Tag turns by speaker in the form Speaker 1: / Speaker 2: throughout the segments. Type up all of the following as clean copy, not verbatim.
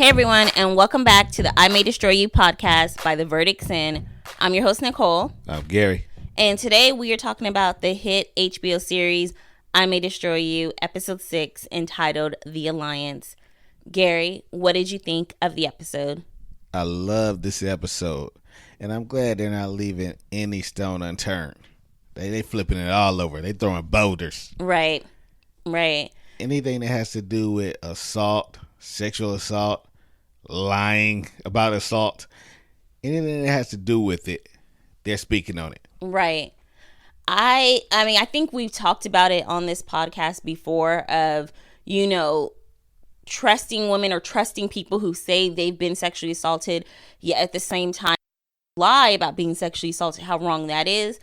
Speaker 1: Hey everyone, and welcome back to the I May Destroy You podcast by The Verdict's In. I'm your host, Nicole.
Speaker 2: I'm Gary.
Speaker 1: And today we are talking about the hit HBO series I May Destroy You, episode 6, entitled The Alliance. Gary, what did you think of the episode?
Speaker 2: I love this episode, and I'm glad they're not leaving any stone unturned. They flipping it all over. They throwing boulders.
Speaker 1: Right.
Speaker 2: Anything that has to do with assault, sexual assault, lying about assault, anything that has to do with it, they're speaking on it.
Speaker 1: Right. I mean, I think we've talked about it on this podcast before of, trusting women or trusting people who say they've been sexually assaulted, yet at the same time lie about being sexually assaulted, how wrong that is.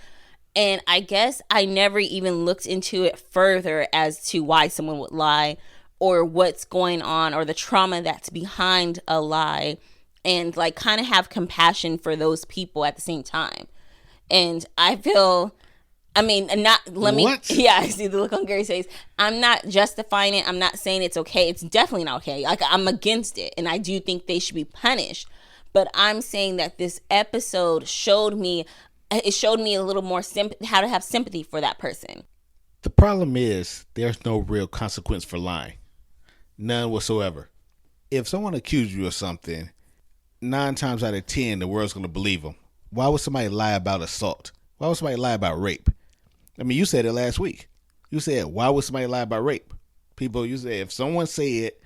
Speaker 1: And I guess I never even looked into it further as to why someone would lie or what's going on or the trauma that's behind a lie, and like kind of have compassion for those people at the same time. And I feel, I see the look on Gary's face. I'm not justifying it. I'm not saying it's okay. It's definitely not okay. Like, I'm against it. And I do think they should be punished. But I'm saying that this episode showed me a little more how to have sympathy for that person.
Speaker 2: The problem is there's no real consequence for lying. None whatsoever. If someone accused you of something, 9 times out of 10, the world's going to believe them. Why would somebody lie about assault? Why would somebody lie about rape? I mean, you said it last week. You said, why would somebody lie about rape? You said, if someone say it,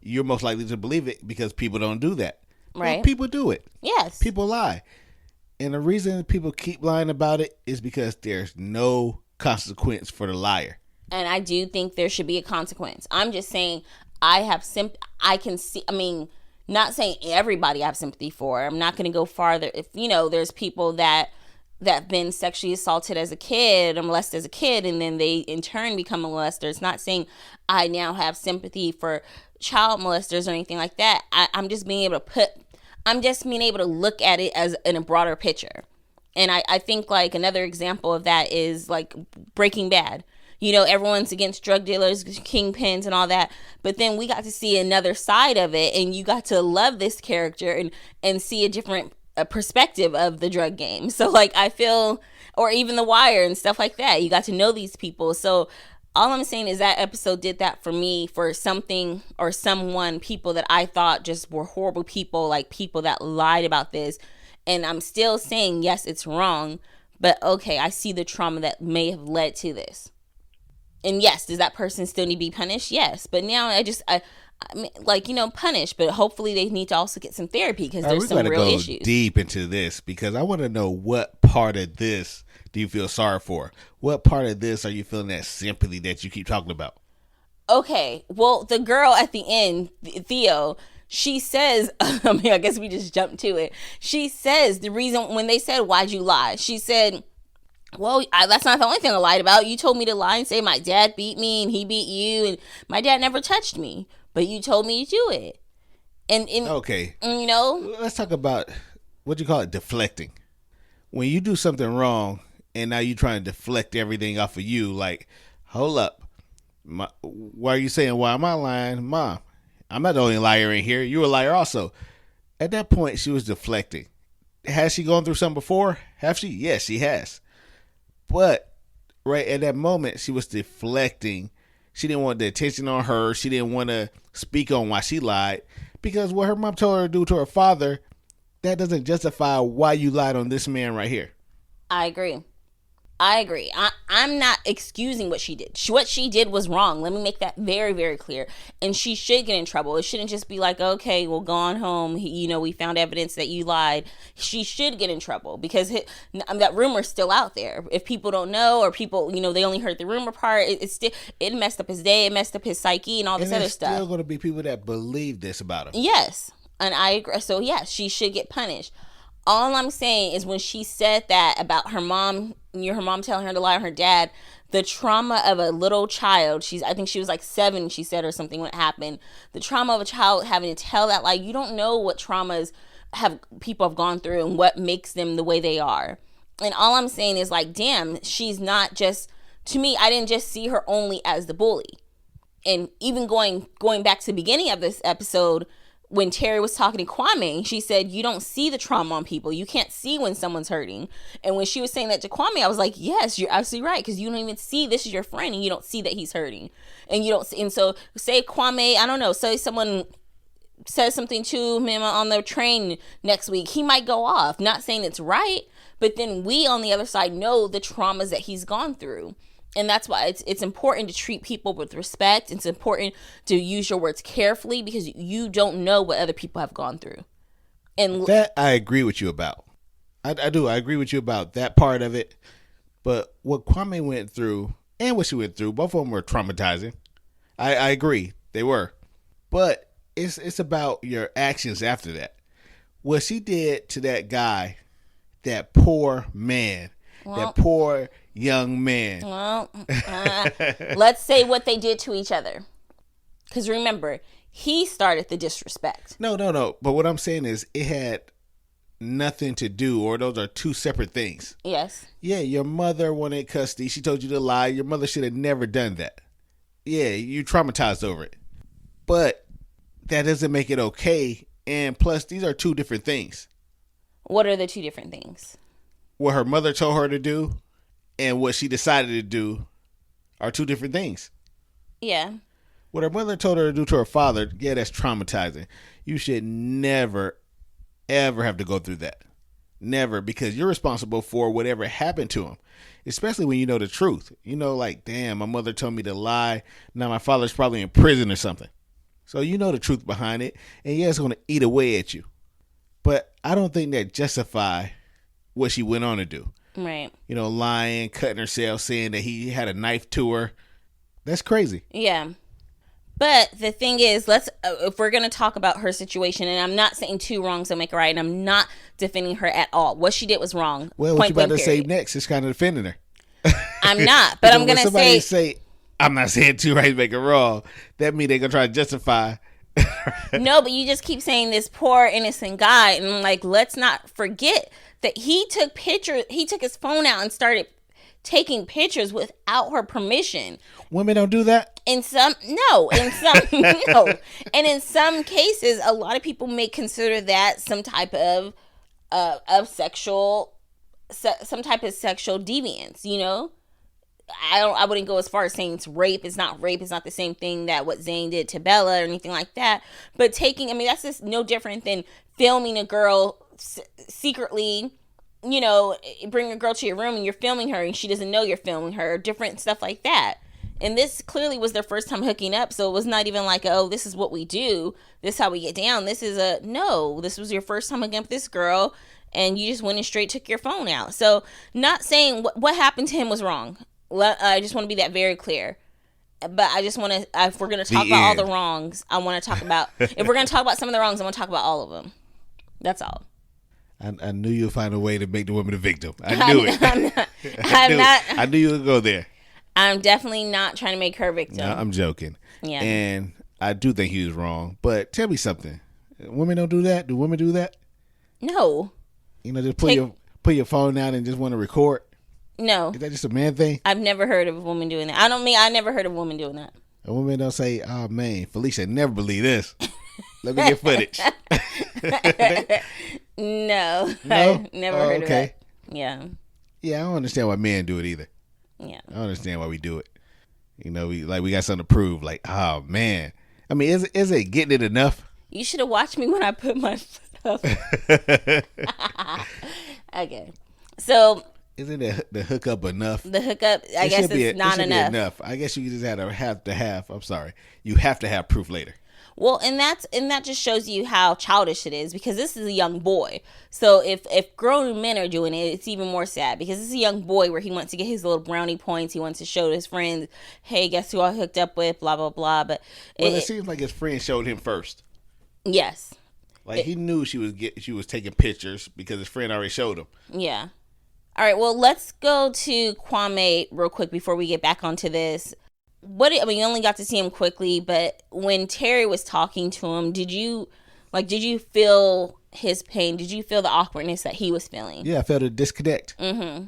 Speaker 2: you're most likely to believe it because people don't do that.
Speaker 1: Right.
Speaker 2: Well, people do it.
Speaker 1: Yes.
Speaker 2: People lie. And the reason people keep lying about it is because there's no consequence for the liar.
Speaker 1: And I do think there should be a consequence. I'm just saying not saying everybody I have sympathy for. I'm not going to go farther. If, there's people that have been sexually assaulted as a kid or molested as a kid, and then they in turn become molesters. Not saying I now have sympathy for child molesters or anything like that. I'm just being able to look at it as in a broader picture. And I think like another example of that is like Breaking Bad. Everyone's against drug dealers, kingpins, and all that. But then we got to see another side of it, and you got to love this character and see a different perspective of the drug game. So, like, I feel, or even The Wire and stuff like that, you got to know these people. So, all I'm saying is that episode did that for me, for something or someone, people that I thought just were horrible people, like people that lied about this. And I'm still saying, yes, it's wrong. But, okay, I see the trauma that may have led to this. And yes, does that person still need to be punished? Yes. But now I mean, punish, but hopefully they need to also get some therapy because there's some real issues.
Speaker 2: We're going to go deep into this because I want to know what part of this do you feel sorry for? What part of this are you feeling that sympathy that you keep talking about?
Speaker 1: Okay. Well, the girl at the end, Theo, she says, I guess we just jumped to it. She says the reason when they said, why'd you lie? She said, well, that's not the only thing I lied about. You told me to lie and say my dad beat me and he beat you and my dad never touched me, but you told me to do it. And
Speaker 2: okay, let's talk about what you call it, deflecting. When you do something wrong and now you trying to deflect everything off of you, like, hold up, why are you saying why am I lying, Mom? I'm not the only liar in here. You're a liar also. At that point, she was deflecting. Has she gone through something before? Have she? Yes, she has. But right at that moment, she was deflecting. She didn't want the attention on her. She didn't want to speak on why she lied. Because what her mom told her to do to her father, that doesn't justify why you lied on this man right here.
Speaker 1: I agree. I'm not excusing what she did. What she did was wrong. Let me make that very, very clear. And she should get in trouble. It shouldn't just be like, okay, well, go on home. We found evidence that you lied. She should get in trouble because that rumor's still out there. If people don't know or people, they only heard the rumor part, it messed up his day. It messed up his psyche and all this other stuff.
Speaker 2: And there's still going to be people that believe this about him.
Speaker 1: Yes. And I agree. So, yes, she should get punished. All I'm saying is when she said that about her mom, her mom telling her to lie on her dad, the trauma of a little child, I think she was like 7, she said, or something when it happened. The trauma of a child having to tell that, like, you don't know what traumas people have gone through and what makes them the way they are. And all I'm saying is like, damn, she's not just, to me, I didn't just see her only as the bully. And even going back to the beginning of this episode, when Terry was talking to Kwame, she said, you don't see the trauma on people. You can't see when someone's hurting. And when she was saying that to Kwame, I was like, yes, you're absolutely right. Because you don't even see, this is your friend and you don't see that he's hurting. And you don't see, and so say Kwame, I don't know, say someone says something to him on the train next week, he might go off. Not saying it's right, but then we on the other side know the traumas that he's gone through. And that's why it's important to treat people with respect. It's important to use your words carefully because you don't know what other people have gone through. And
Speaker 2: that I agree with you about. I do. I agree with you about that part of it. But what Kwame went through and what she went through, both of them were traumatizing. I agree. They were. But it's about your actions after that. What she did to that guy, that poor man, that poor young man.
Speaker 1: Well, let's say what they did to each other. Because remember, he started the disrespect.
Speaker 2: No. But what I'm saying is it had nothing to do, or those are two separate things.
Speaker 1: Yes.
Speaker 2: Yeah, your mother wanted custody. She told you to lie. Your mother should have never done that. Yeah, you traumatized over it. But that doesn't make it okay. And plus, these are two different things.
Speaker 1: What are the two different things?
Speaker 2: What her mother told her to do and what she decided to do are two different things.
Speaker 1: Yeah.
Speaker 2: What her mother told her to do to her father, yeah, that's traumatizing. You should never, ever have to go through that. Never, because you're responsible for whatever happened to him, especially when you know the truth. You know, like, damn, my mother told me to lie. Now my father's probably in prison or something. So you know the truth behind it, and yeah, it's going to eat away at you. But I don't think that justify what she went on to do.
Speaker 1: Right.
Speaker 2: You know, lying, cutting herself, saying that he had a knife to her. That's crazy.
Speaker 1: Yeah. But the thing is, if we're going to talk about her situation, and I'm not saying two wrongs don't make a right, and I'm not defending her at all. What she did was wrong.
Speaker 2: Well, what you about to say next is kind of defending her.
Speaker 1: I'm not, but I'm going to
Speaker 2: say, I'm not saying two rights make a wrong, that means they're going to try to justify.
Speaker 1: No, but you just keep saying this poor innocent guy, and like, let's not forget that he took pictures. He took his phone out and started taking pictures without her permission.
Speaker 2: Women don't do that?
Speaker 1: No. And in some cases, a lot of people may consider that some type of sexual deviance, you know? I wouldn't go as far as saying it's rape. It's not rape. It's not the same thing that what Zane did to Bella or anything like that. But that's just no different than filming a girl secretly, you know, bring a girl to your room and you're filming her and she doesn't know you're filming her, different stuff like that. And this clearly was their first time hooking up. So it was not even like, oh, this is what we do. This is how we get down. This was your first time hooking up with this girl and you just went and straight took your phone out. So not saying what happened to him was wrong. I just want to be that very clear. But I just want to, if we're going to talk about all the wrongs, I want to talk about, if we're going to talk about some of the wrongs, I want to talk about all of them. That's all.
Speaker 2: I knew you'd find a way to make the woman a victim. I knew it. I knew you would go there.
Speaker 1: I'm definitely not trying to make her a victim.
Speaker 2: No, I'm joking.
Speaker 1: Yeah.
Speaker 2: And I do think he was wrong. But tell me something. Women don't do that? Do women do that?
Speaker 1: No.
Speaker 2: You know, just put your phone out and just want to record?
Speaker 1: No.
Speaker 2: Is that just a man thing?
Speaker 1: I've never heard of a woman doing that. I never heard of a woman doing that.
Speaker 2: A woman don't say, oh man, Felicia never believe this. Let me get footage.
Speaker 1: No? I've never heard of that. Yeah.
Speaker 2: Yeah, I don't understand why men do it either.
Speaker 1: Yeah.
Speaker 2: I don't understand why we do it. You know, we got something to prove. Like, oh man. I mean, is it getting it enough?
Speaker 1: You should have watched me when I put my foot up. Okay. So
Speaker 2: isn't the hookup enough?
Speaker 1: The hookup, I guess it's not enough.
Speaker 2: I guess you just have to have. I'm sorry. You have to have proof later.
Speaker 1: Well, and that just shows you how childish it is because this is a young boy. So if grown men are doing it, it's even more sad because this is a young boy where he wants to get his little brownie points. He wants to show to his friends, hey, guess who I hooked up with, blah, blah, blah. But
Speaker 2: it seems like his friend showed him first.
Speaker 1: Yes.
Speaker 2: Like he knew she was taking pictures because his friend already showed him.
Speaker 1: Yeah. All right, well, let's go to Kwame real quick before we get back onto this. You only got to see him quickly, but when Terry was talking to him, did you feel his pain? Did you feel the awkwardness that he was feeling?
Speaker 2: Yeah, I felt a disconnect.
Speaker 1: Mm-hmm.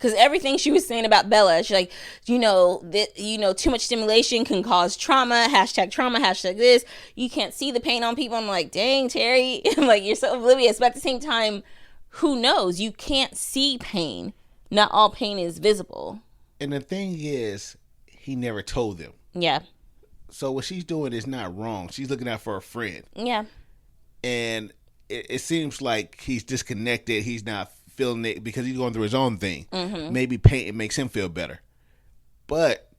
Speaker 1: Because everything she was saying about Bella, she's like, too much stimulation can cause trauma. Trauma. This. You can't see the pain on people. I'm like, dang, Terry. I'm like, you're so oblivious. But at the same time, who knows? You can't see pain. Not all pain is visible.
Speaker 2: And the thing is, he never told them.
Speaker 1: Yeah.
Speaker 2: So what she's doing is not wrong. She's looking out for a friend.
Speaker 1: Yeah.
Speaker 2: And it seems like he's disconnected. He's not feeling it because he's going through his own thing. Mm-hmm. Maybe pain makes him feel better. But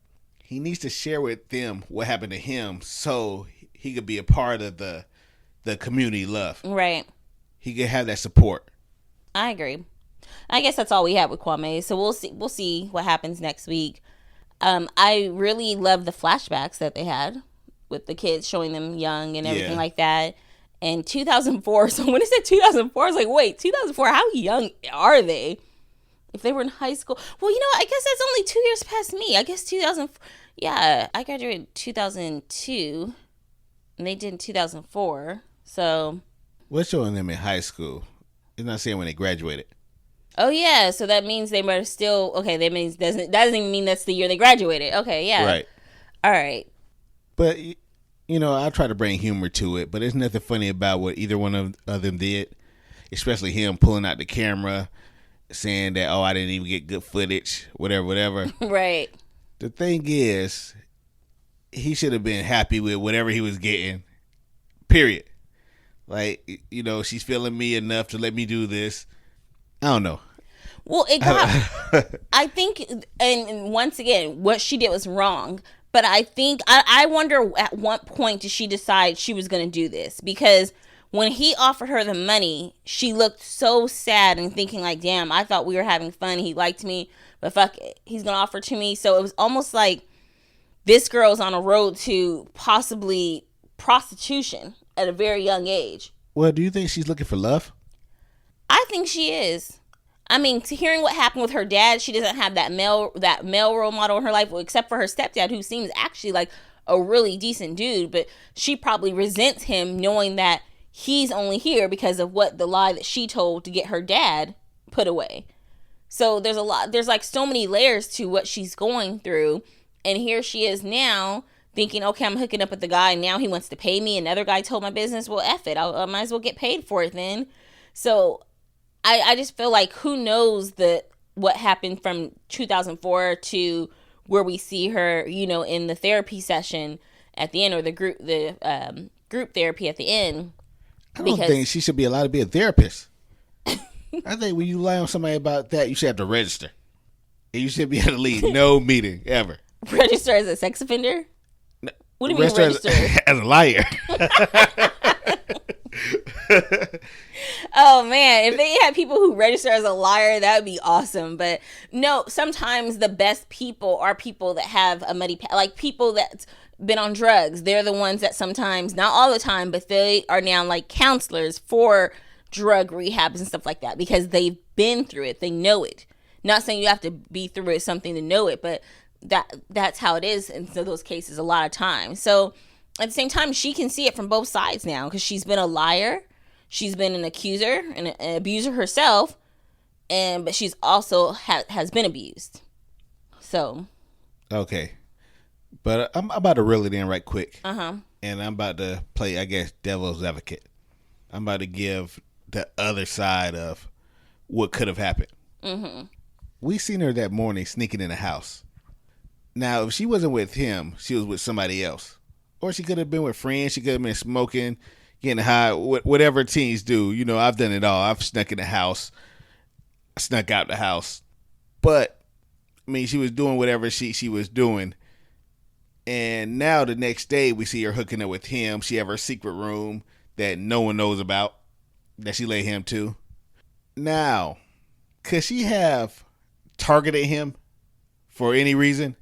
Speaker 2: he needs to share with them what happened to him so he could be a part of the community love.
Speaker 1: Right.
Speaker 2: He could have that support.
Speaker 1: I agree. I guess that's all we have with Kwame. So we'll see what happens next week. I really love the flashbacks that they had with the kids, showing them young and everything like that. And 2004, so when it said 2004, I was like, wait, 2004, how young are they? If they were in high school. Well, I guess that's only 2 years past me. I guess 2004, yeah, I graduated in 2002, and they did in 2004, so.
Speaker 2: We're showing them in high school. It's not saying when they graduated.
Speaker 1: Oh, yeah, so that means they were still, okay, that means, doesn't even mean that's the year they graduated. Okay, yeah.
Speaker 2: Right.
Speaker 1: All right.
Speaker 2: But, I try to bring humor to it, but there's nothing funny about what either one of them did, especially him pulling out the camera, saying that, I didn't even get good footage, whatever.
Speaker 1: Right.
Speaker 2: The thing is, he should have been happy with whatever he was getting, period. Like, she's feeling me enough to let me do this. I don't know.
Speaker 1: Well, it got, I think, and once again, what she did was wrong. But I think, I wonder at what point did she decide she was going to do this? Because when he offered her the money, she looked so sad and thinking like, damn, I thought we were having fun. He liked me, but fuck it. He's going to offer to me. So it was almost like this girl's on a road to possibly prostitution at a very young age.
Speaker 2: Well, do you think she's looking for love?
Speaker 1: I think she is. I mean, to hearing what happened with her dad, she doesn't have that male role model in her life, except for her stepdad, who seems actually like a really decent dude. But she probably resents him, knowing that he's only here because of what the lie that she told to get her dad put away. So there's like so many layers to what she's going through, and here she is now thinking, okay, I'm hooking up with the guy, and now he wants to pay me. Another guy told my business. Well, F it, I might as well get paid for it then. So I just feel like who knows what happened from 2004 to where we see her, in the therapy session at the end, or the group therapy at the end.
Speaker 2: I don't think she should be allowed to be a therapist. I think when you lie on somebody about that, you should have to register. And you should be able to leave no meeting ever.
Speaker 1: Register as a sex offender? What do you mean register?
Speaker 2: As a liar.
Speaker 1: Oh man, if they had people who register as a liar, that would be awesome. But no, sometimes the best people are people that have a muddy past, like people that's been on drugs. They're the ones that sometimes, not all the time, but they are now like counselors for drug rehabs and stuff like that, because they've been through it. They know it. Not saying you have to be through it something to know it, but that's how it is in those cases a lot of times. So at the same time, she can see it from both sides now, because she's been a liar, she's been an accuser and an abuser herself, but she's also has been abused. So
Speaker 2: okay, but I'm about to reel it in right quick.
Speaker 1: And
Speaker 2: I'm about to play, I guess, devil's advocate. I'm about to give the other side of what could have happened. We seen her that morning sneaking in the house. Now, if she wasn't with him, she was with somebody else. Or she could have been with friends. She could have been smoking, getting high, whatever teens do. I've done it all. I've snuck in the house, snuck out the house. But, she was doing whatever she was doing. And now the next day, we see her hooking up with him. She have her secret room that no one knows about, that she lay him to. Now, could she have targeted him for any reason?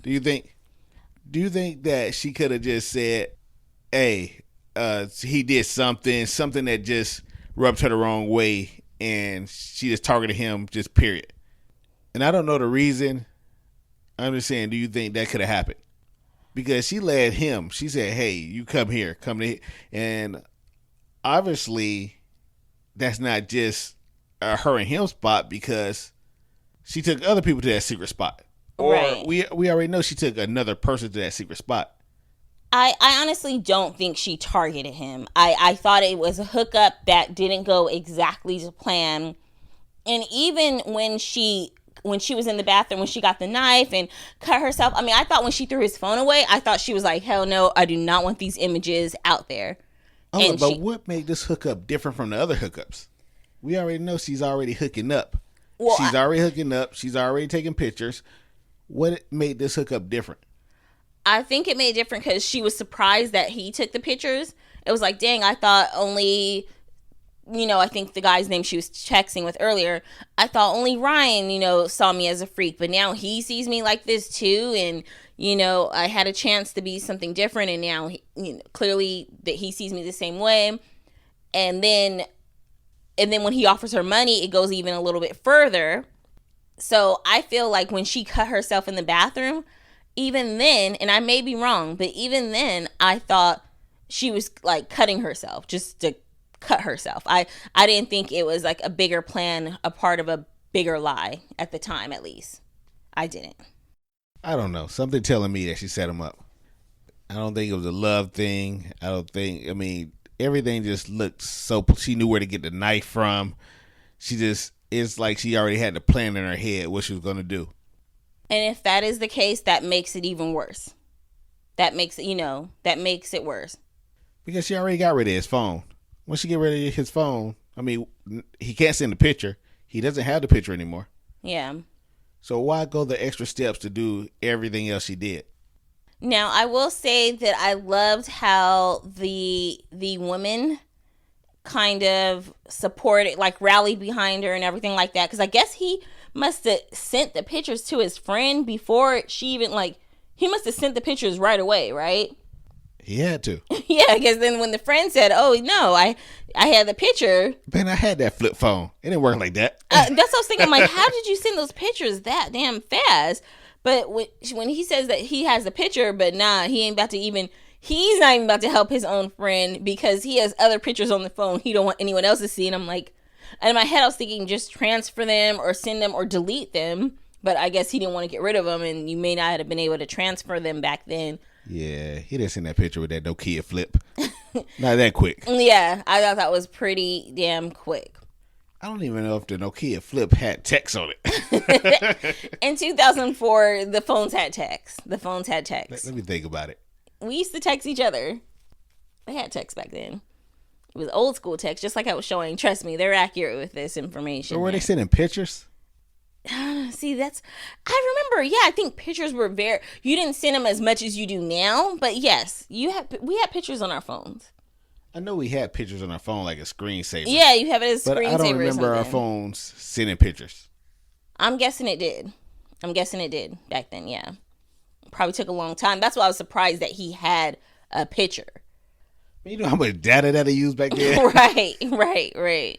Speaker 2: Do you think that she could have just said, hey, he did something that just rubbed her the wrong way, and she just targeted him, just period? And I don't know the reason. I'm just saying, do you think that could have happened? Because she led him. She said, hey, you come here, come to here. And obviously, that's not just her and him spot, because She took other people to that secret spot. Or
Speaker 1: Right.
Speaker 2: we already know she took another person to that secret spot.
Speaker 1: I honestly don't think she targeted him. I thought it was a hookup that didn't go exactly to plan. And even when she was in the bathroom, when she got the knife and cut herself, I mean, I thought when she threw his phone away, I thought she was like, hell no, I do not want these images out there.
Speaker 2: Oh, but what made this hookup different from the other hookups? We already know she's already hooking up. Well, she's already hooking up. She's already taking pictures. What made this hookup different?
Speaker 1: I think it made it different because she was surprised that he took the pictures. It was like, dang, I thought only, I think the guy's name she was texting with earlier, I thought only Ryan, saw me as a freak. But now he sees me like this too. And, I had a chance to be something different. And now, clearly that he sees me the same way. And then when he offers her money, it goes even a little bit further. So I feel like when she cut herself in the bathroom, even then, and I may be wrong, but even then, I thought she was like cutting herself just to cut herself. I didn't think it was like a bigger plan, a part of a bigger lie at the time, at least. I didn't.
Speaker 2: I don't know. Something telling me that she set him up. I don't think it was a love thing. Everything just looked so, she knew where to get the knife from. It's like she already had the plan in her head what she was going to do.
Speaker 1: And if that is the case, that makes it even worse. That makes it worse.
Speaker 2: Because she already got rid of his phone. Once she get rid of his phone, he can't send a picture. He doesn't have the picture anymore.
Speaker 1: Yeah.
Speaker 2: So why go the extra steps to do everything else she did?
Speaker 1: Now, I will say that I loved how the women kind of supported, like rallied behind her and everything like that. Because I guess he must have sent the pictures to his friend before she even, he must have sent the pictures right away, right?
Speaker 2: He had to.
Speaker 1: Yeah, because then when the friend said, oh, no, I had the picture.
Speaker 2: Man, I had that flip phone. It didn't work like that.
Speaker 1: That's what I was thinking. I'm like, how did you send those pictures that damn fast? But when he says that he has the picture, but he's not even about to help his own friend because he has other pictures on the phone he don't want anyone else to see. And I'm like, and in my head I was thinking just transfer them or send them or delete them. But I guess he didn't want to get rid of them, and you may not have been able to transfer them back then.
Speaker 2: Yeah, he didn't send that picture with that Nokia flip. Not that quick.
Speaker 1: Yeah, I thought that was pretty damn quick.
Speaker 2: I don't even know if the Nokia flip had text on
Speaker 1: it. In 2004, the phones had text.
Speaker 2: Let me think about it.
Speaker 1: We used to text each other. They had text back then. It was old school text, just like I was showing. Trust me, they're accurate with this information.
Speaker 2: So were they sending pictures?
Speaker 1: See, I remember, I think pictures were you didn't send them as much as you do now, but yes, we had pictures on our phones.
Speaker 2: I know we had pictures on our phone like a screensaver.
Speaker 1: Yeah, you have it as a screensaver.
Speaker 2: But I don't remember our phones sending pictures.
Speaker 1: I'm guessing it did back then, yeah. Probably took a long time. That's why I was surprised that he had a picture.
Speaker 2: You know how much data that they used back then?
Speaker 1: Right.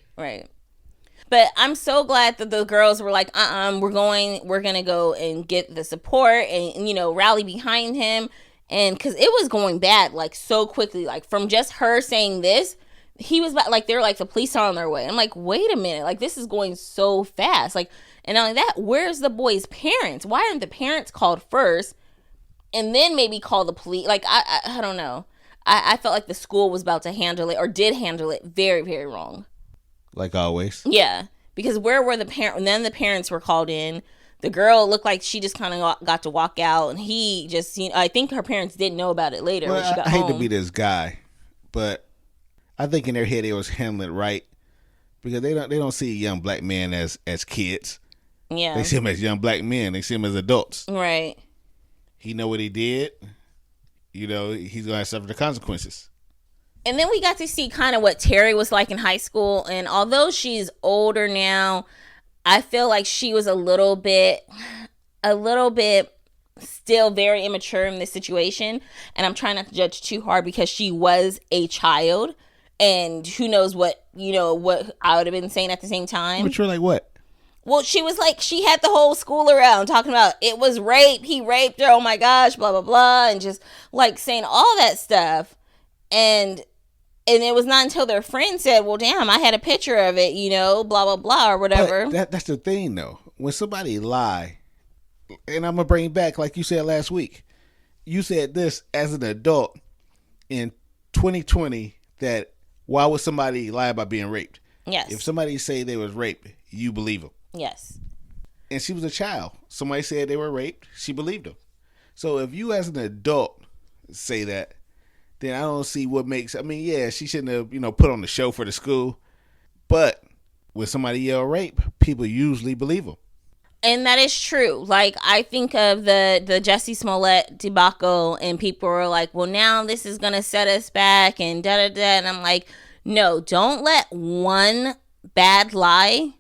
Speaker 1: But I'm so glad that the girls were like, we're going to go and get the support and, rally behind him. And because it was going bad, like, so quickly, like, from just her saying this, he was like, they're like, the police are on their way. I'm like, wait a minute, like, this is going so fast. Like, and not only that, where's the boy's parents? Why aren't the parents called first and then maybe call the police? Like, I don't know. I felt like the school was about to handle it or did handle it very, very wrong.
Speaker 2: Like always.
Speaker 1: Yeah, because where were the parents? And then the parents were called in. The girl looked like she just kind of got to walk out, and he just, I think her parents didn't know about it later when she got home.
Speaker 2: I hate to be this guy, but I think in their head they was handling it right because they don't see young black men as kids.
Speaker 1: Yeah,
Speaker 2: they see them as young black men. They see them as adults.
Speaker 1: Right.
Speaker 2: He know what he did. He's gonna suffer the consequences.
Speaker 1: And then we got to see kind of what Terry was like in high school, and although she's older now, I feel like she was a little bit still very immature in this situation. And I'm trying not to judge too hard because she was a child, and who knows what I would have been saying at the same time.
Speaker 2: But you're like, what?
Speaker 1: Well, she was like, she had the whole school around talking about it was rape. He raped her. Oh my gosh, blah, blah, blah. And just like saying all that stuff. And it was not until their friend said, well, damn, I had a picture of it, blah, blah, blah, or whatever.
Speaker 2: But that's the thing, though. when somebody lie, and I'm gonna bring back like you said last week. You said this as an adult in 2020 that why would somebody lie about being raped?
Speaker 1: Yes.
Speaker 2: If somebody say they was raped, you believe them.
Speaker 1: Yes.
Speaker 2: And she was a child. Somebody said they were raped, she believed them. So if you as an adult say that, then I don't see what makes. I mean, yeah, she shouldn't have put on the show for the school, but when somebody yell rape, people usually believe them.
Speaker 1: And that is true. Like, I think of the Jussie Smollett debacle, and people are like, well, now this is going to set us back, and da-da-da. And I'm like, no, don't let one bad lie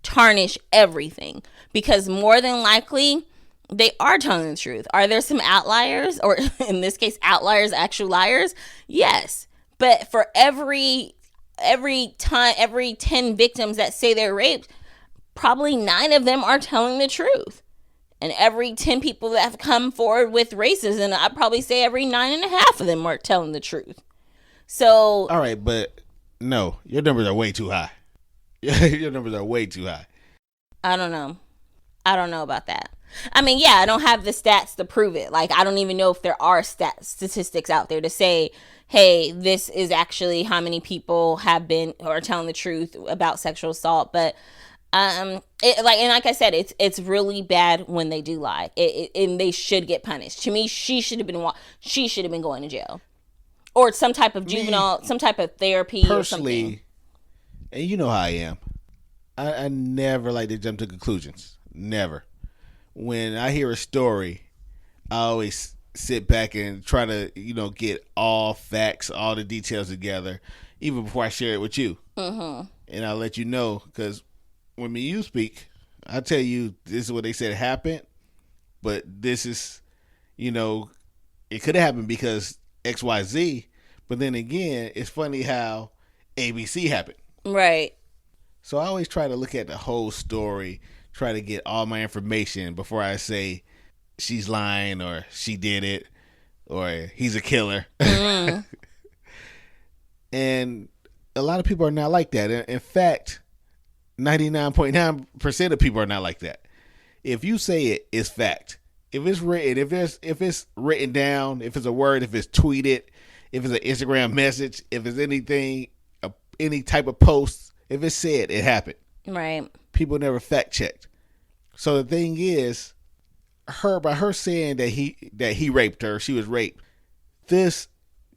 Speaker 1: tarnish everything. Because more than likely, they are telling the truth. Are there some outliers? Or in this case, outliers, actual liars? Yes. But for every 10 victims that say they're raped, probably 9 of them are telling the truth. And every 10 people that have come forward with racism, I'd probably say every 9.5 of them are telling the truth. So.
Speaker 2: All right, but no, your numbers are way too high. Your numbers are way too high.
Speaker 1: I don't know about that. I mean, yeah, I don't have the stats to prove it. Like, I don't even know if there are statistics out there to say, hey, this is actually how many people have been or telling the truth about sexual assault. But and like I said, it's really bad when they do lie. And they should get punished. To me, she should have been going to jail, or some type of juvenile, some type of therapy
Speaker 2: personally,
Speaker 1: or something.
Speaker 2: And you know how I am. I never like to jump to conclusions. Never. When I hear a story, I always sit back and try to get all facts, all the details together, even before I share it with you. Mm-hmm. And I'll let you know, because when you speak, I tell you this is what they said happened, but this is, it could have happened because XYZ, but then again, it's funny how ABC happened.
Speaker 1: Right.
Speaker 2: So I always try to look at the whole story, try to get all my information before I say she's lying or she did it or he's a killer. Mm. And a lot of people are not like that. In fact, 99.9% of people are not like that. If you say it, it's fact. If it's written, if it's written down, if it's a word, if it's tweeted, if it's an Instagram message, if it's anything, any type of post, if it's said, it happened.
Speaker 1: Right.
Speaker 2: People never fact checked. So the thing is, by her saying that he raped her, she was raped, this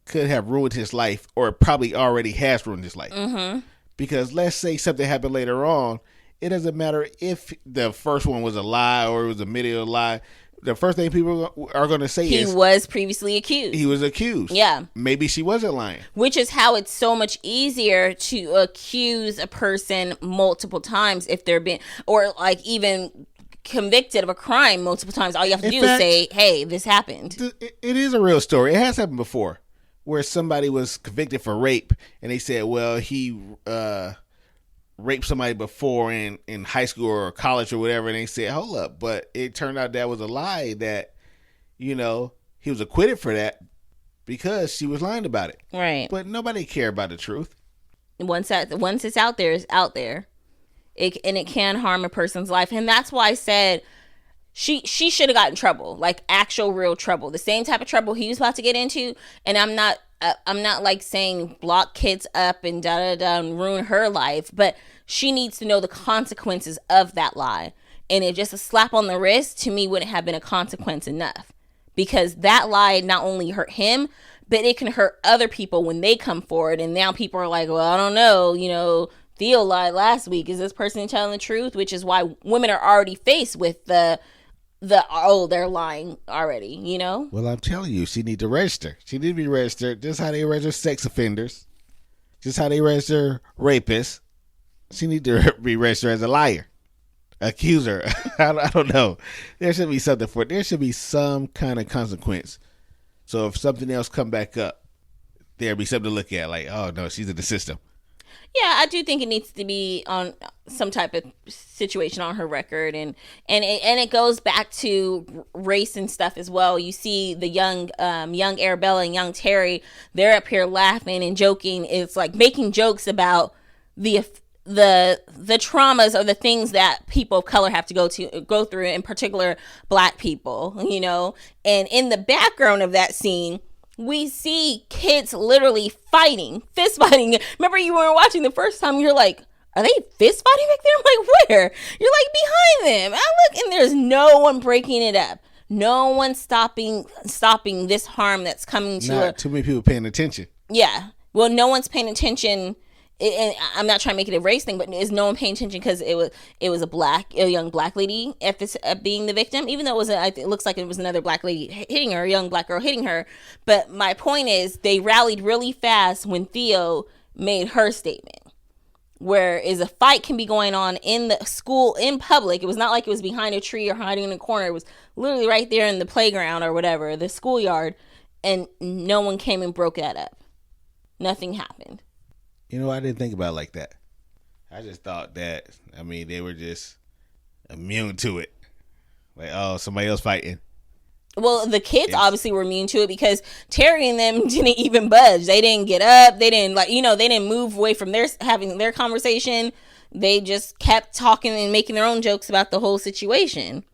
Speaker 2: could have ruined his life, or it probably already has ruined his life. Mm-hmm. Because let's say something happened later on, it doesn't matter if the first one was a lie or it was a middle lie. The first thing people are going to say is...
Speaker 1: He was previously accused.
Speaker 2: He was accused.
Speaker 1: Yeah.
Speaker 2: Maybe she wasn't lying.
Speaker 1: Which is how it's so much easier to accuse a person multiple times if they're being... Or like even convicted of a crime multiple times. All you have to do is say, hey, this happened.
Speaker 2: It is a real story. It has happened before, where somebody was convicted for rape and they said, well, he raped somebody before in high school or college or whatever, and they said, hold up, but it turned out that was a lie, that he was acquitted for that because she was lying about it.
Speaker 1: Right.
Speaker 2: But nobody cared about the truth.
Speaker 1: Once it's out there, it's out there. It can harm a person's life. And that's why I said she should have gotten trouble, like actual real trouble, the same type of trouble he was about to get into. And I'm not like saying block kids up and and ruin her life, but she needs to know the consequences of that lie. And it just a slap on the wrist to me wouldn't have been a consequence enough, because that lie not only hurt him, but it can hurt other people when they come forward. And now people are like, well, I don't know, Theo lied last week. Is this person telling the truth? Which is why women are already faced with they're lying already,
Speaker 2: Well, I'm telling you, she need to register. She need to be registered, just how they register sex offenders, just how they register rapists. She need to be registered as a liar, accuser. I don't know. There should be something for it. There should be some kind of consequence. So if something else come back up, there'll be something to look at. Like, oh no, she's in the system.
Speaker 1: Yeah, I do think it needs to be on some type of situation on her record, and it goes back to race and stuff as well. You see the young Arabella and young Terry, they're up here laughing and joking. It's like making jokes about the the traumas or the things that people of color have to go through, in particular Black people, you know. And in the background of that scene, we see kids literally fighting, fist fighting. Remember, you were watching the first time, you're like, are they fist fighting back there? I'm like, where? You're like, behind them. I look, and there's no one breaking it up. No one stopping this harm that's coming to
Speaker 2: Not too many people paying attention.
Speaker 1: Yeah. Well, no one's paying attention. And I'm not trying to make it a race thing, but is no one paying attention because it was a young Black lady at being the victim, even though it looks like it was another Black lady hitting her, a young Black girl hitting her. But my point is, they rallied really fast when Theo made her statement. Whereas a fight can be going on in the school, in public. It was not like it was behind a tree or hiding in a corner. It was literally right there in the playground or whatever, the schoolyard, and no one came and broke that up. Nothing happened.
Speaker 2: You know, I didn't think about it like that. I just thought that, they were just immune to it. Like, oh, somebody else fighting.
Speaker 1: Well, the kids obviously were immune to it because Terry and them didn't even budge. They didn't get up. They didn't they didn't move away from having their conversation. They just kept talking and making their own jokes about the whole situation.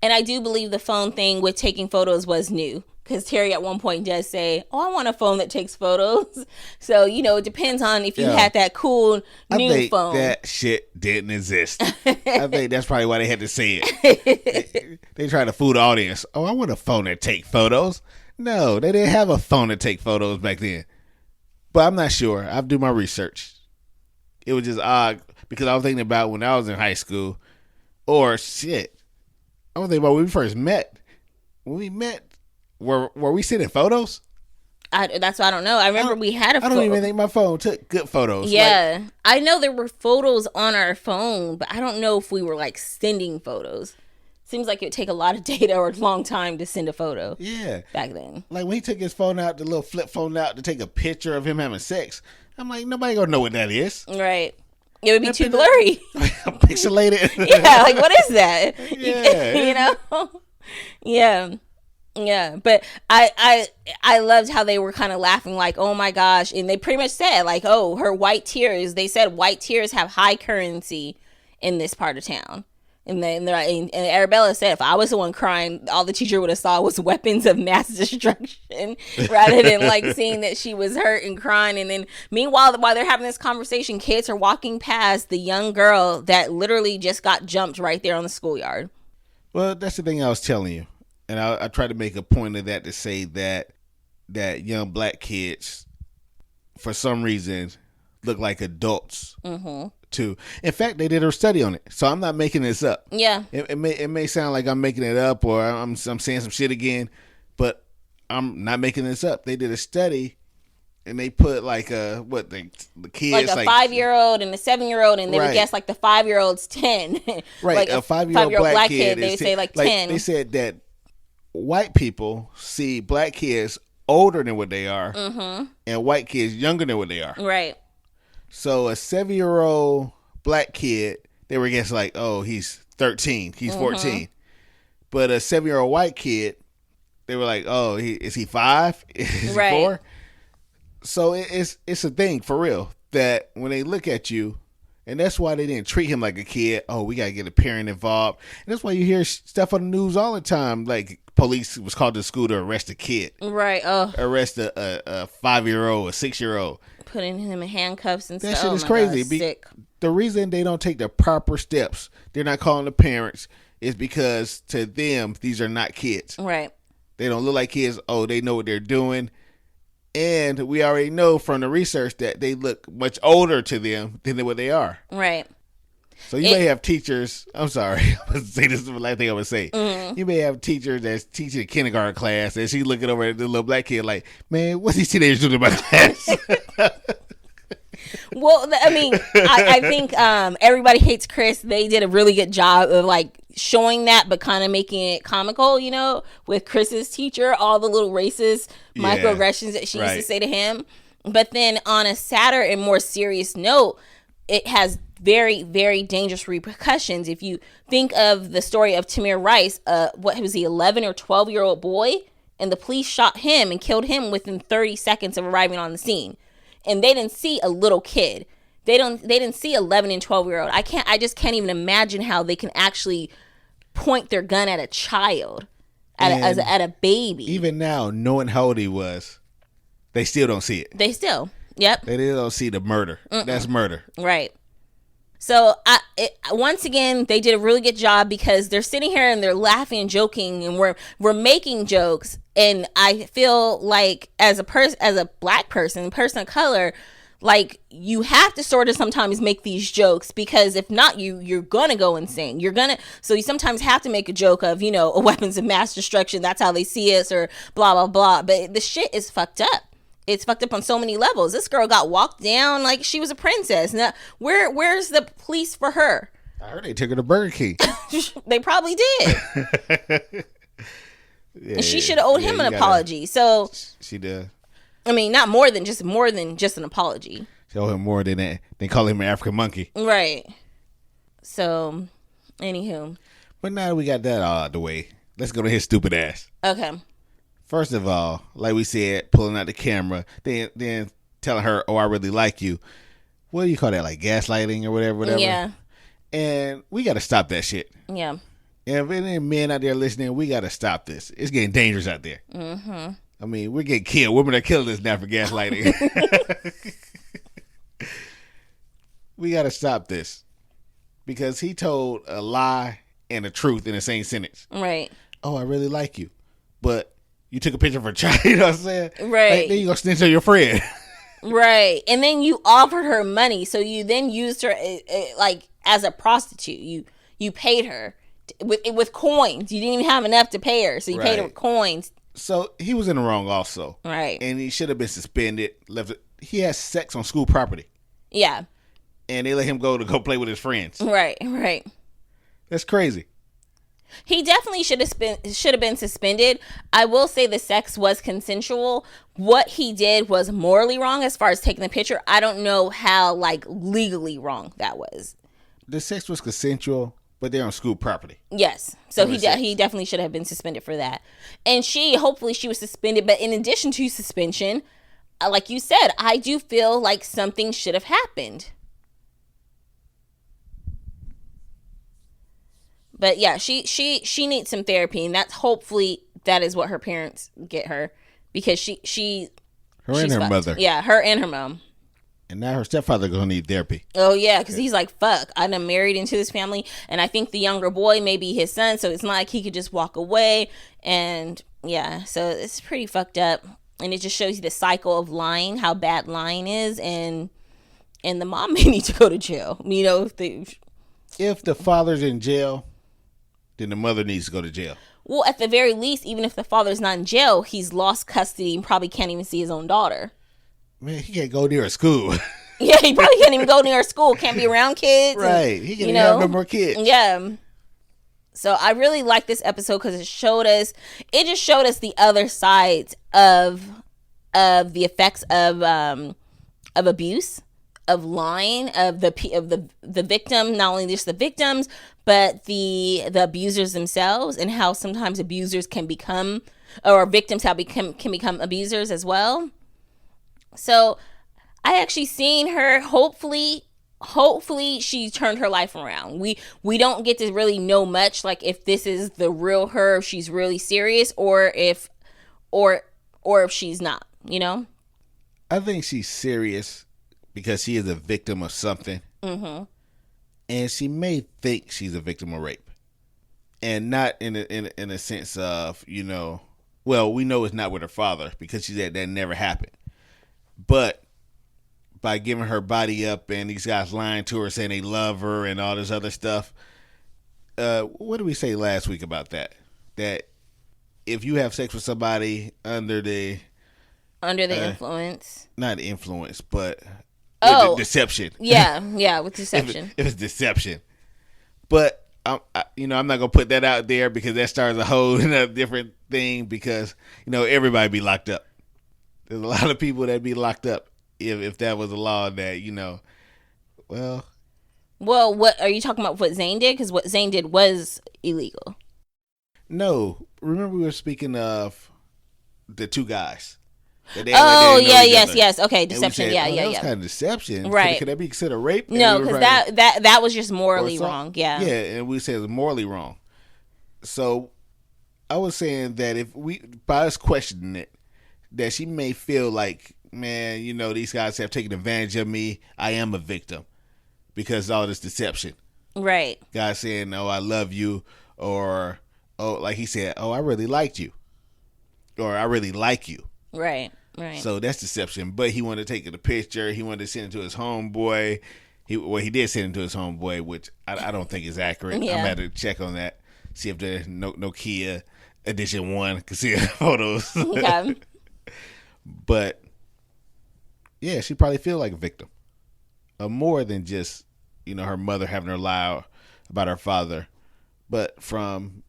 Speaker 1: And I do believe the phone thing with taking photos was new. Because Terry at one point does say, oh, I want a phone that takes photos. So, it depends on if you had that cool new phone.
Speaker 2: That shit didn't exist. I think that's probably why they had to say it. They tried to fool the audience. Oh, I want a phone that take photos. No, they didn't have a phone to take photos back then. But I'm not sure. I'll do my research. It was just odd because I was thinking about when I was in high school. Or shit. I was thinking about when we first met. When we met. Were we sending photos?
Speaker 1: That's why I don't know. I remember we had a phone.
Speaker 2: I don't even think my phone took good photos.
Speaker 1: Yeah. I know there were photos on our phone, but I don't know if we were sending photos. Seems like it would take a lot of data or a long time to send a photo. Yeah. Back then.
Speaker 2: Like when he took his phone out, the little flip phone out to take a picture of him having sex, I'm like, nobody gonna know what that is.
Speaker 1: Right. It would be too blurry.
Speaker 2: Pixelated.
Speaker 1: Yeah, what is that? Yeah. Yeah. Yeah, but I loved how they were kind of laughing like, oh my gosh, and they pretty much said like, oh, her white tears. They said white tears have high currency in this part of town, and Arabella said if I was the one crying, all the teacher would have saw was weapons of mass destruction rather than seeing that she was hurt and crying. And then meanwhile, while they're having this conversation, kids are walking past the young girl that literally just got jumped right there on the schoolyard.
Speaker 2: Well, that's the thing I was telling you. And I try to make a point of that to say that young Black kids, for some reason, look like adults too. In fact, they did a study on it, so I'm not making this up. Yeah, it may sound like I'm making it up or I'm saying some shit again, but I'm not making this up. They did a study, and they put the kids
Speaker 1: like a 5-year-old and a 7-year-old, and they would guess the 5-year-old's 10.
Speaker 2: Right, a 5-year-old Black kid. They would say 10. They said that white people see Black kids older than what they are, and white kids younger than what they are. Right. So a 7-year-old Black kid, they were guessing oh, he's 13, he's 14. But a 7-year-old white kid, they were like, oh, is he 5? Is he 4? So it's a thing for real that when they look at you. And that's why they didn't treat him like a kid. Oh, we got to get a parent involved. And that's why you hear stuff on the news all the time. Like police was called to school to arrest a kid. Right. Arrest a 5-year-old, a 6-year-old.
Speaker 1: Putting him in handcuffs and stuff.
Speaker 2: That shit is crazy. The reason they don't take the proper steps, they're not calling the parents, is because to them, these are not kids. Right. They don't look like kids. Oh, they know what they're doing. And we already know from the research that they look much older to them than what they are. Right. So you may have teachers. I'm sorry. I'm going to say this is the last thing I'm going to say. Mm-hmm. You may have teachers that's teaching a kindergarten class and she's looking over at the little Black kid like, man, what's these teenagers doing in my class?
Speaker 1: Well, I think Everybody Hates Chris. They did a really good job of showing that, but kind of making it comical, with Chris's teacher, all the little racist microaggressions that she used to say to him. But then on a sadder and more serious note, it has very, very dangerous repercussions. If you think of the story of Tamir Rice, what was he, 11 or 12-year-old boy, and the police shot him and killed him within 30 seconds of arriving on the scene. And they didn't see a little kid. they didn't see 11 and 12-year-old. I just can't even imagine how they can actually point their gun at a child, at a baby.
Speaker 2: Even now, knowing how old he was, they still don't see it.
Speaker 1: They still, yep.
Speaker 2: They don't see the murder. That's murder.
Speaker 1: Right. So once again, they did a really good job because they're sitting here and they're laughing and joking, and we're making jokes. And I feel like as a black person of color, like you have to sort of sometimes make these jokes, because if not, you're gonna go insane. So you sometimes have to make a joke of, a weapons of mass destruction. That's how they see us, or blah blah blah. But the shit is fucked up. It's fucked up on so many levels. This girl got walked down like she was a princess. Now, where's the police for her?
Speaker 2: I heard they took her to Burger King.
Speaker 1: They probably did. And she should have owed him an apology. So
Speaker 2: she did.
Speaker 1: I mean, not more than just an apology.
Speaker 2: She owed him more than that. They call him an African monkey.
Speaker 1: Right. So, anywho.
Speaker 2: But now that we got that all out the way, let's go to his stupid ass.
Speaker 1: Okay.
Speaker 2: First of all, like we said, pulling out the camera, then telling her, "Oh, I really like you." What do you call that? Like gaslighting or whatever.
Speaker 1: Yeah.
Speaker 2: And we got to stop that shit.
Speaker 1: Yeah.
Speaker 2: If any men out there listening, we got to stop this. It's getting dangerous out there.
Speaker 1: Mm-hmm.
Speaker 2: I mean, we're getting killed. Women are killing us now for gaslighting. We got to stop this, because he told a lie and a truth in the same sentence.
Speaker 1: Right.
Speaker 2: Oh, I really like you, but you took a picture of a child. You know what I'm saying?
Speaker 1: Right.
Speaker 2: Like, then you gonna snitch on your friend.
Speaker 1: Right. And then you offered her money, so you then used her like as a prostitute. You paid her with coins. You didn't even have enough to pay her, so you paid her with coins.
Speaker 2: So he was in the wrong also.
Speaker 1: Right.
Speaker 2: And he should have been suspended. He had sex on school property.
Speaker 1: Yeah.
Speaker 2: And they let him go play with his friends.
Speaker 1: Right. Right.
Speaker 2: That's crazy.
Speaker 1: He definitely should have been suspended. I will say the sex was consensual. What he did was morally wrong as far as taking the picture. I don't know how legally wrong that was.
Speaker 2: The sex was consensual, but they're on school property.
Speaker 1: Yes. So he definitely should have been suspended for that. And hopefully she was suspended. But in addition to suspension, like you said, I do feel like something should have happened. But yeah, she needs some therapy, and hopefully that is what her parents get her, because she's
Speaker 2: and her
Speaker 1: fucked.
Speaker 2: mother.
Speaker 1: Yeah, her and her mom.
Speaker 2: And now her stepfather gonna need therapy.
Speaker 1: Oh yeah, because he's like, fuck, I done married into this family, and I think the younger boy may be his son, so it's not like he could just walk away. And yeah, so it's pretty fucked up, and it just shows you the cycle of lying, how bad lying is, and the mom may need to go to jail.
Speaker 2: If the father's in jail, then the mother needs to go to jail.
Speaker 1: Well, at the very least, even if the father's not in jail, he's lost custody and probably can't even see his own daughter.
Speaker 2: Man, he can't go near a school.
Speaker 1: Yeah, he probably can't even go near a school. Can't be around kids.
Speaker 2: Right. He can't have no more kids.
Speaker 1: Yeah. So I really like this episode because it just showed us the other sides of the effects of abuse, of lying, of the victim, not only just the victims, but the abusers themselves, and how sometimes abusers can become, or victims can become abusers as well. So I actually seen her, hopefully she turned her life around. We don't get to really know much, like if this is the real her, if she's really serious, or if she's not,
Speaker 2: I think she's serious because she is a victim of something. Mm-hmm. And she may think she's a victim of rape. And not in a sense of, well, we know it's not with her father because she said that never happened. But by giving her body up and these guys lying to her saying they love her and all this other stuff, what did we say last week about that? That if you have sex with somebody under the
Speaker 1: influence.
Speaker 2: Not influence, but deception.
Speaker 1: Yeah, with deception.
Speaker 2: If it's deception. But I'm not gonna put that out there because that starts a whole different thing. Because everybody be locked up. There's a lot of people that be locked up if that was a law that Well,
Speaker 1: what are you talking about? What Zane did? Because what Zane did was illegal.
Speaker 2: No, remember we were speaking of the two guys. That they act like they didn't know each other.
Speaker 1: yes. Okay,
Speaker 2: And we
Speaker 1: deception.
Speaker 2: said,
Speaker 1: Yeah,
Speaker 2: that was
Speaker 1: yeah.
Speaker 2: kind of deception.
Speaker 1: Right.
Speaker 2: Could that be considered rape?
Speaker 1: No, because that was just morally wrong. Yeah.
Speaker 2: Yeah, and we said it was morally wrong. So I was saying that if we, by us questioning it, that she may feel like, man, you know, these guys have taken advantage of me. I am a victim because of all this deception.
Speaker 1: Right.
Speaker 2: Guys saying, oh, I love you, or, oh, like he said, oh, I really liked you, or I really like you.
Speaker 1: Right.
Speaker 2: So that's deception. But he wanted to take the picture. He wanted to send it to his homeboy. He did send it to his homeboy, which I don't think is accurate.
Speaker 1: Yeah.
Speaker 2: I'm going to check on that, see if the Nokia Edition 1 can see the photos.
Speaker 1: Okay.
Speaker 2: But yeah, she probably feel like a victim of more than just, you know, her mother having her lie about her father, but from,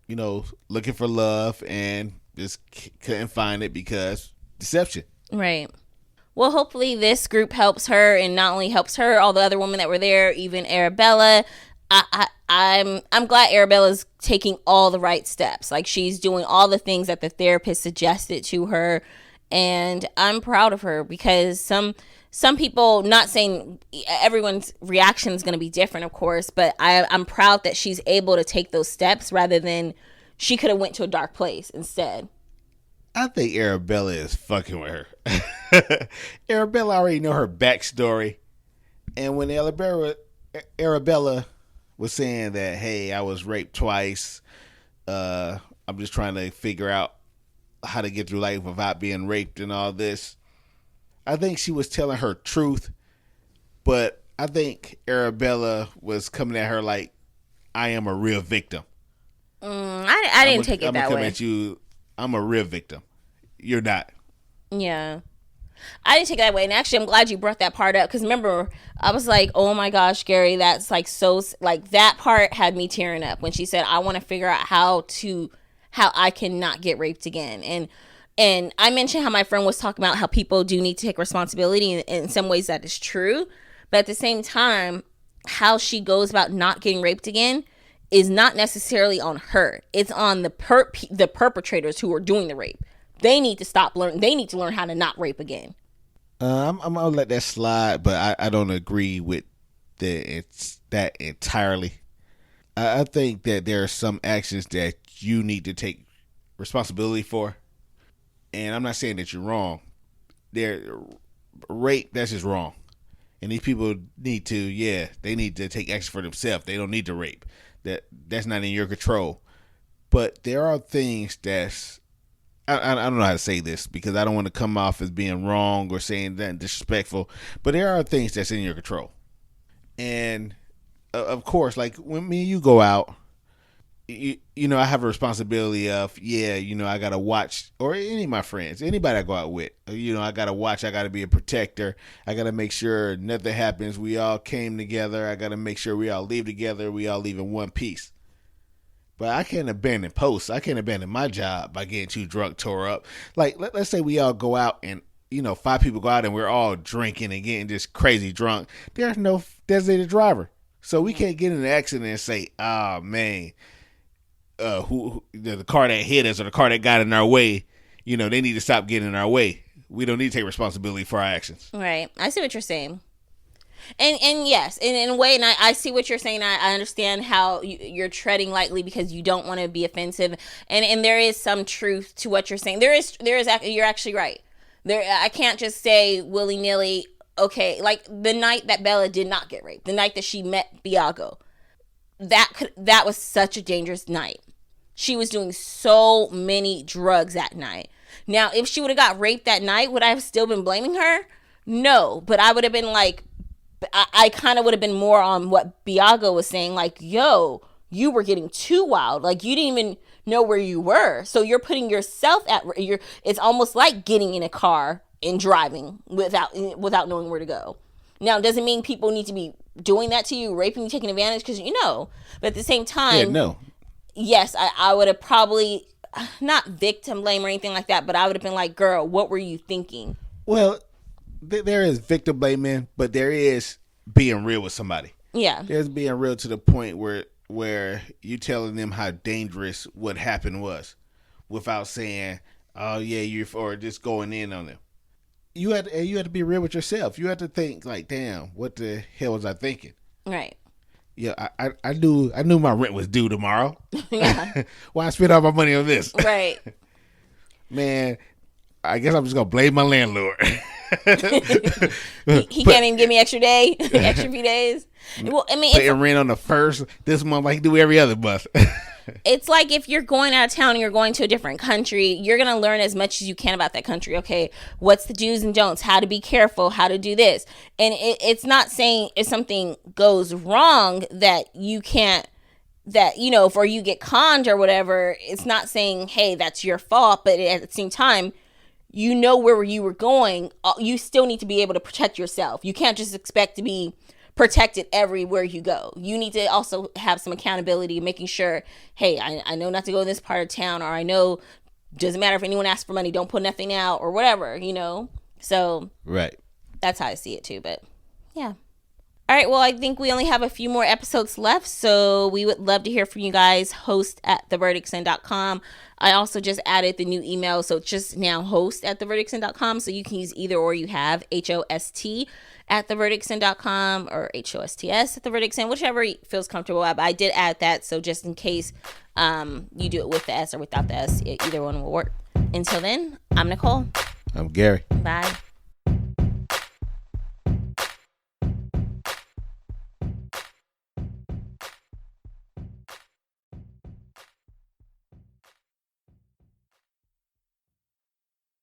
Speaker 2: you know, looking for love and just couldn't find it because deception.
Speaker 1: Right. Well, hopefully this group helps her, and not only helps her, all the other women that were there, even Arabella. I'm glad Arabella's taking all the right steps. Like, she's doing all the things that the therapist suggested to her, and I'm proud of her, because some people, not saying everyone's reaction is going to be different, of course, but I'm proud that she's able to take those steps rather than she could have went to a dark place instead.
Speaker 2: I think Arabella is fucking with her. Arabella already know her backstory, and when Arabella was saying that, hey, I was raped twice, I'm just trying to figure out how to get through life without being raped and all this, I think she was telling her truth, but I think Arabella was coming at her like, I am a real victim.
Speaker 1: I didn't take it that way.
Speaker 2: I'm coming at you, I'm a real victim. You're not.
Speaker 1: Yeah. I didn't take it that way. And actually, I'm glad you brought that part up, because remember, I was like, oh my gosh, Gary, that's like so, like, that part had me tearing up when she said, I want to figure out how I cannot get raped again. And I mentioned how my friend was talking about how people do need to take responsibility, and in some ways that is true. But at the same time, how she goes about not getting raped again is not necessarily on her. It's on the perpetrators who are doing the rape. They need to they need to learn how to not rape again.
Speaker 2: I'm gonna let that slide, but I don't agree with that entirely. I think that there are some actions that you need to take responsibility for, and I'm not saying that you're wrong. Rape, that's just wrong, and these people need to, they need to take action for themselves. They don't need to rape. That's not in your control. But there are things that's, I don't know how to say this because I don't want to come off as being wrong or saying that disrespectful, but there are things that's in your control. And of course, like when me and you go out, you know, I have a responsibility of, I got to watch, or any of my friends, anybody I go out with, I got to watch, I got to be a protector. I got to make sure nothing happens. We all came together. I got to make sure we all leave together. We all leave in one piece. But I can't abandon posts. I can't abandon my job by getting too drunk, tore up. Like, let's say we all go out and, 5 people go out and we're all drinking and getting just crazy drunk. There's no designated driver. So we can't get in an accident and say, oh, man, who the car that hit us or the car that got in our way, they need to stop getting in our way. We don't need to take responsibility for our actions.
Speaker 1: Right. I see what you're saying. And yes, in a way, and I see what you're saying. I understand how you're treading lightly because you don't want to be offensive, and there is some truth to what you're saying. You're actually right. I can't just say willy nilly. Okay, like the night that Bella did not get raped, the night that she met Biago, that was such a dangerous night. She was doing so many drugs that night. Now, if she would have got raped that night, would I have still been blaming her? No, but I would have been like, I kind of would have been more on what Biago was saying, like, yo, you were getting too wild. Like, you didn't even know where you were. So you're putting yourself it's almost like getting in a car and driving without knowing where to go. Now, it doesn't mean people need to be doing that to you, raping you, taking advantage, because but at the same time, yes, I would have probably not victim blame or anything like that, but I would have been like, girl, what were you thinking?
Speaker 2: Well, there is victim blaming, but there is being real with somebody.
Speaker 1: Yeah.
Speaker 2: There's being real to the point where you telling them how dangerous what happened was without saying, Oh yeah, you're for just going in on them. You had to be real with yourself. You had to think like, damn, what the hell was I thinking?
Speaker 1: Right.
Speaker 2: Yeah, I knew my rent was due tomorrow.
Speaker 1: Yeah.
Speaker 2: Why I spend all my money on this?
Speaker 1: Right.
Speaker 2: Man, I guess I'm just gonna blame my landlord.
Speaker 1: he can't even give me extra day, extra few days. Well, I mean,
Speaker 2: paying rent on the first this month like he do every other month.
Speaker 1: It's like if you're going out of town and you're going to a different country, you're going to learn as much as you can about that country. Okay, what's the do's and don'ts, how to be careful, how to do this. And it's not saying if something goes wrong that you can't, that, you know, or you get conned or whatever. It's not saying, hey, that's your fault. But at the same time, you know where you were going. You still need to be able to protect yourself. You can't just expect to be protected everywhere you go. You need to also have some accountability, making sure, hey, I know not to go in this part of town, or I know doesn't matter if anyone asks for money, don't put nothing out or whatever, you know. So
Speaker 2: right,
Speaker 1: that's how I see it too. But yeah. All right, well, I think we only have a few more episodes left, so we would love to hear from you guys. host@theverdictsin.com. I also just added the new email, so it's just now host@theverdictsin.com, so you can use either or. You have HOST@theverdictsin.com or HOSTS@theverdictsin, whichever feels comfortable. But I did add that, so just in case you do it with the S or without the S, either one will work. Until then, I'm Nicole.
Speaker 2: I'm Gary.
Speaker 1: Bye.